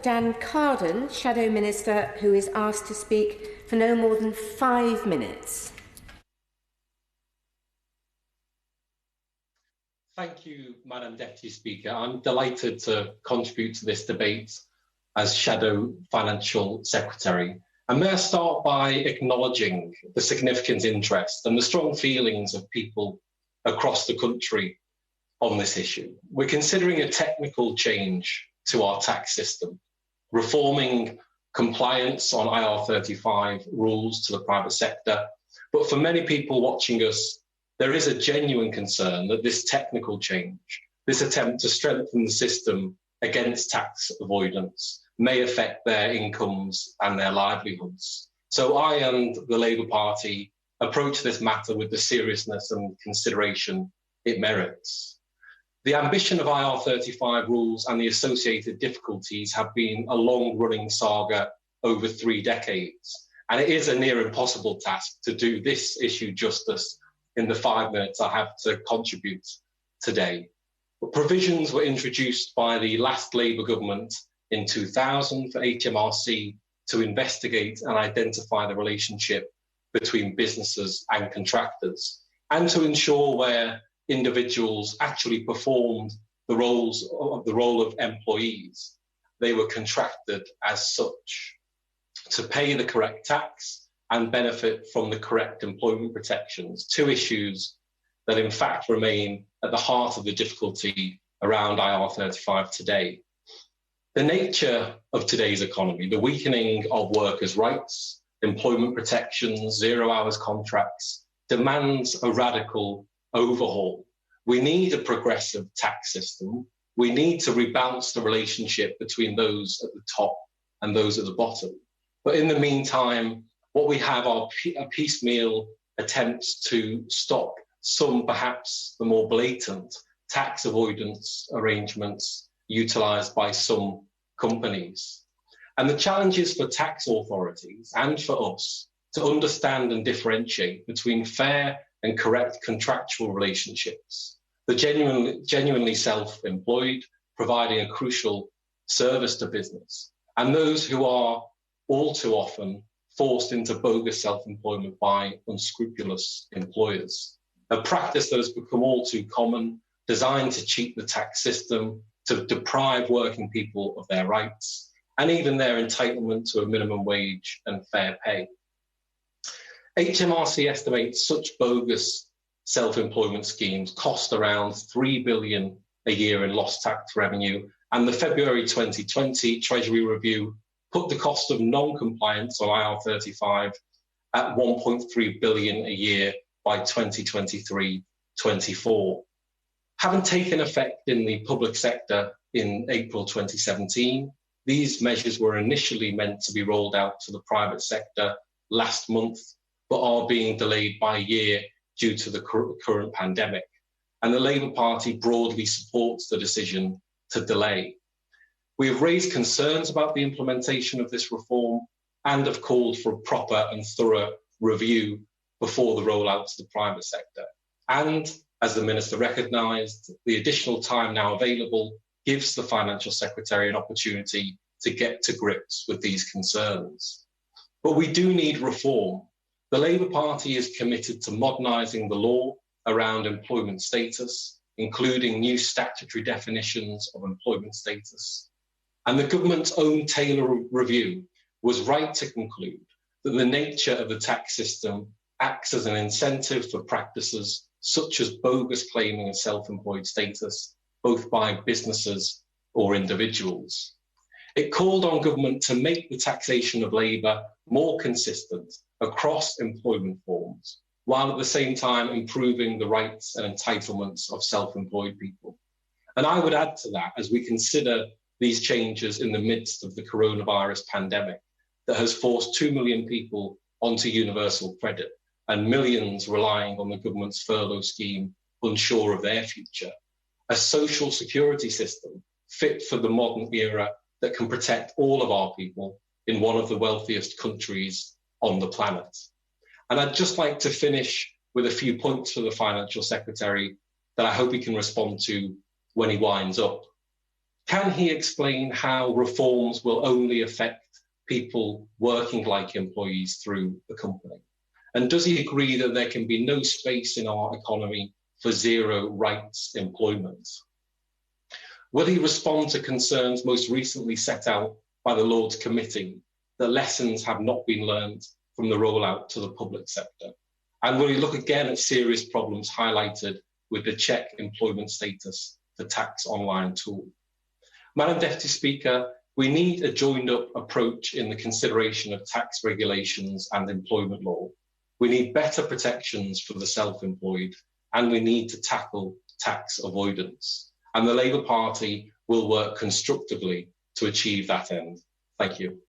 Dan Carden, Shadow Minister, who is asked to speak for no more than 5 minutes. Thank you, Madam Deputy Speaker. I'm delighted to contribute to this debate as Shadow Financial Secretary. And may I start by acknowledging the significant interest and the strong feelings of people across the country on this issue. We're considering a technical change to our tax system, reforming compliance on IR35 rules to the private sector. But for many people watching us, there is a genuine concern that this technical change, this attempt to strengthen the system against tax avoidance, may affect their incomes and their livelihoods. So I and the Labour Party approach this matter with the seriousness and consideration it merits. The ambition of IR35 rules and the associated difficulties have been a long-running saga over 3 decades, and it is a near impossible task to do this issue justice in the 5 minutes I have to contribute today. But provisions were introduced by the last Labour government in 2000 for HMRC to investigate and identify the relationship between businesses and contractors, and to ensure where individuals actually performed the role of employees, they were contracted as such to pay the correct tax and benefit from the correct employment protections, 2 issues that in fact remain at the heart of the difficulty around IR35 today. The nature of today's economy, the weakening of workers' rights, employment protections, 0 hours contracts, demands a radical overhaul. We need a progressive tax system. We need to rebalance the relationship between those at the top and those at the bottom. But in the meantime, what we have are piecemeal attempts to stop some, perhaps the more blatant, tax avoidance arrangements utilised by some companies. And the challenges for tax authorities and for us to understand and differentiate between fair and correct contractual relationships, the genuinely self-employed, providing a crucial service to business, and those who are all too often forced into bogus self-employment by unscrupulous employers. A practice that has become all too common, designed to cheat the tax system, to deprive working people of their rights, and even their entitlement to a minimum wage and fair pay. HMRC estimates such bogus self-employment schemes cost around $3 billion a year in lost tax revenue, and the February 2020 Treasury Review put the cost of non-compliance on IR35 at $1.3 billion a year by 2023-24. Having taken effect in the public sector in April 2017, these measures were initially meant to be rolled out to the private sector last month, but are being delayed by a year due to the current pandemic. And the Labour Party broadly supports the decision to delay. We have raised concerns about the implementation of this reform and have called for a proper and thorough review before the rollout to the private sector. And, as the Minister recognised, the additional time now available gives the Financial Secretary an opportunity to get to grips with these concerns. But we do need reform. The Labour Party is committed to modernising the law around employment status, including new statutory definitions of employment status. And the government's own Taylor review was right to conclude that the nature of the tax system acts as an incentive for practices such as bogus claiming of self-employed status, both by businesses or individuals. It called on government to make the taxation of labour more consistent across employment forms, while at the same time improving the rights and entitlements of self-employed people. And I would add to that, as we consider these changes in the midst of the coronavirus pandemic that has forced 2 million people onto universal credit and millions relying on the government's furlough scheme, unsure of their future, a social security system fit for the modern era that can protect all of our people in one of the wealthiest countries on the planet. And I'd just like to finish with a few points for the Financial Secretary that I hope he can respond to when he winds up. Can he explain how reforms will only affect people working like employees through the company? And does he agree that there can be no space in our economy for zero rights employment? Will he respond to concerns most recently set out by the Lords Committee that lessons have not been learned from the rollout to the public sector? And will he look again at serious problems highlighted with the check employment status for tax online tool? Madam Deputy Speaker, we need a joined-up approach in the consideration of tax regulations and employment law. We need better protections for the self-employed, and we need to tackle tax avoidance. And the Labour Party will work constructively to achieve that end. Thank you.